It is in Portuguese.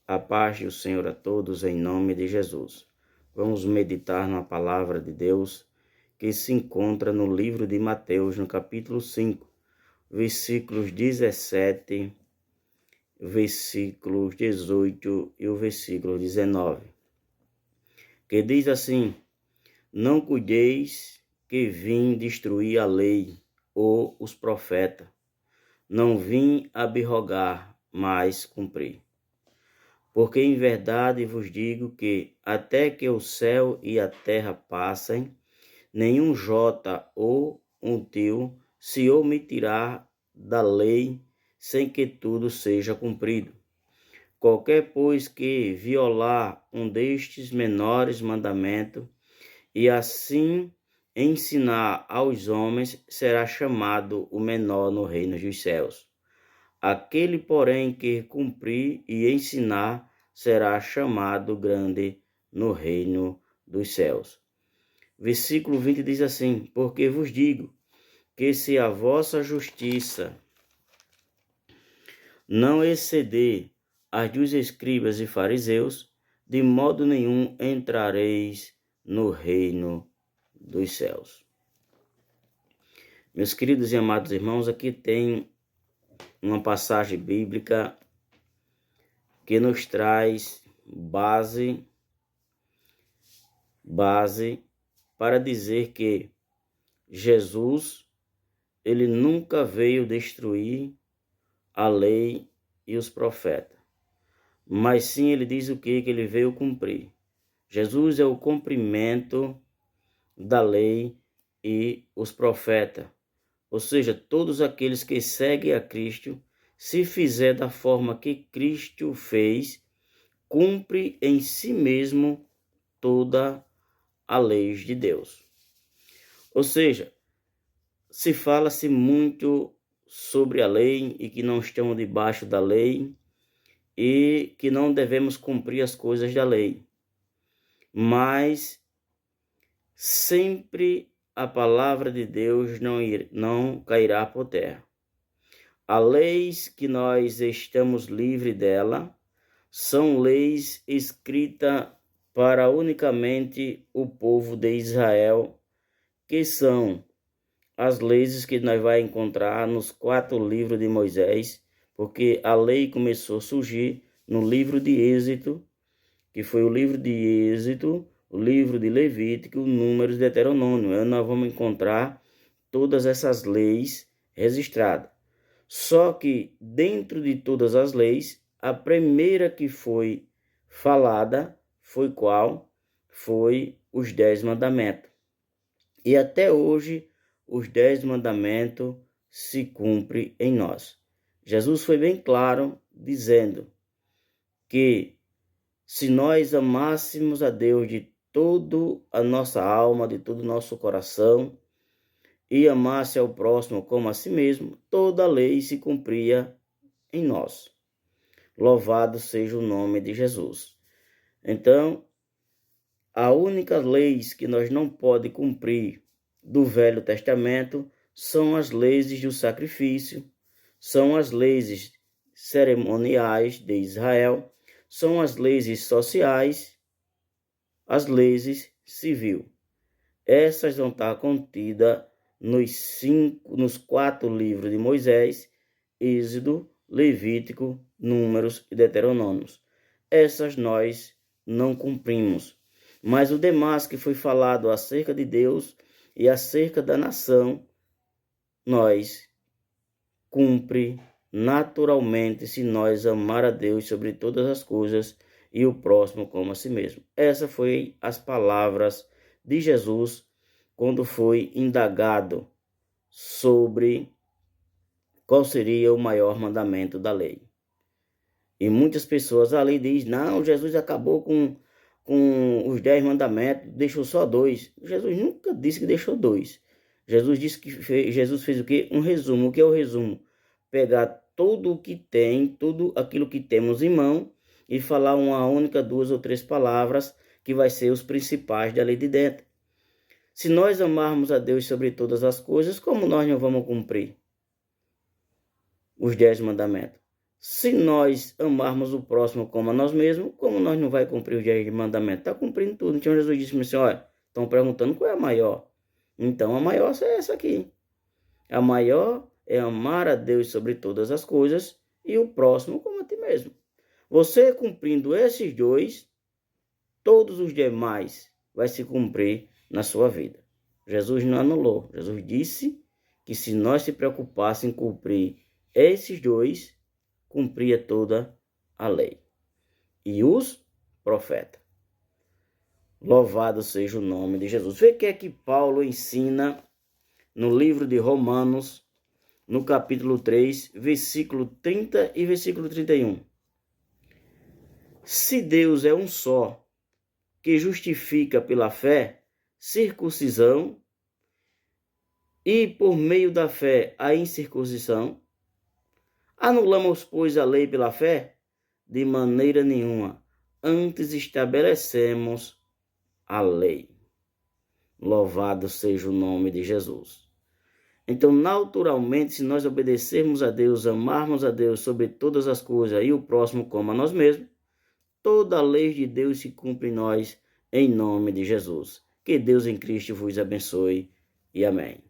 A paz do Senhor a todos, em nome de Jesus. Vamos meditar na palavra de Deus que se encontra no livro de Mateus, no capítulo 5, versículos 17, versículos 18 e o versículo 19, que diz assim: Não cuideis que vim destruir a lei ou os profetas. Não vim abrogar, mas cumprir. Porque em verdade vos digo que, até que o céu e a terra passem, nenhum jota ou um tio se omitirá da lei, sem que tudo seja cumprido. Qualquer, pois, que violar um destes menores mandamentos, e assim ensinar aos homens, será chamado o menor no reino dos céus. Aquele, porém, que cumprir e ensinar, será chamado grande no reino dos céus. Versículo 20 diz assim: Porque vos digo que se a vossa justiça não exceder as dos escribas e fariseus, de modo nenhum entrareis no reino dos céus. Meus queridos e amados irmãos, aqui tem uma passagem bíblica que nos traz base para dizer que Jesus, ele nunca veio destruir a lei e os profetas, mas sim ele diz o que ele veio cumprir. Jesus é o cumprimento da lei e os profetas, ou seja, todos aqueles que seguem a Cristo, se fizer da forma que Cristo fez, cumpre em si mesmo toda a lei de Deus. Ou seja, se fala-se muito sobre a lei e que não estamos debaixo da lei e que não devemos cumprir as coisas da lei. Mas sempre a palavra de Deus não cairá por terra. As leis que nós estamos livres dela são leis escritas para unicamente o povo de Israel, que são as leis que nós vamos encontrar nos 4 livros de Moisés, porque a lei começou a surgir no livro de Êxodo, que foi o livro de Êxodo, o livro de Levítico, Números e Deuteronômio. Aí nós vamos encontrar todas essas leis registradas. Só que dentro de todas as leis, a primeira que foi falada foi qual? Foi os 10 mandamentos. E até hoje, os 10 mandamentos se cumprem em nós. Jesus foi bem claro dizendo que se nós amássemos a Deus de toda a nossa alma, de todo o nosso coração, e amasse ao próximo como a si mesmo, toda a lei se cumpria em nós. Louvado seja o nome de Jesus. Então, a única leis que nós não podemos cumprir do Velho Testamento são as leis do sacrifício, são as leis cerimoniais de Israel, são as leis sociais, as leis civil. Essas vão estar contidas nos 4 livros de Moisés, Êxodo, Levítico, Números e Deuteronômios. Essas nós não cumprimos. Mas o demais que foi falado acerca de Deus e acerca da nação, nós cumpre naturalmente se nós amar a Deus sobre todas as coisas e o próximo como a si mesmo. Essas foram as palavras de Jesus quando foi indagado sobre qual seria o maior mandamento da lei. E muitas pessoas ali dizem, não, Jesus acabou com os 10 mandamentos, deixou só 2. Jesus nunca disse que deixou 2. Jesus fez o quê? Um resumo. O que é o resumo? Pegar tudo o que tem, tudo aquilo que temos em mão e falar uma única, 2 ou 3 palavras que vai ser os principais da lei de dentro. Se nós amarmos a Deus sobre todas as coisas, como nós não vamos cumprir os 10 mandamentos? Se nós amarmos o próximo como a nós mesmos, como nós não vai cumprir os 10 mandamentos? Está cumprindo tudo. Então Jesus disse assim, olha, estão perguntando qual é a maior. Então a maior é essa aqui. A maior é amar a Deus sobre todas as coisas e o próximo como a ti mesmo. Você cumprindo esses dois, todos os demais vai se cumprir na sua vida. Jesus não anulou. Jesus disse que se nós se preocupássemos em cumprir esses dois, cumpria toda a lei e os profetas. Louvado seja o nome de Jesus. Vê o que é que Paulo ensina no livro de Romanos, no capítulo 3, versículo 30 e versículo 31. Se Deus é um só, que justifica pela fé, circuncisão, e por meio da fé a incircuncisão, anulamos, pois, a lei pela fé? De maneira nenhuma. Antes estabelecemos a lei. Louvado seja o nome de Jesus. Então, naturalmente, se nós obedecermos a Deus, amarmos a Deus sobre todas as coisas e o próximo como a nós mesmos, toda a lei de Deus se cumpre em nós, em nome de Jesus. Que Deus em Cristo vos abençoe e amém.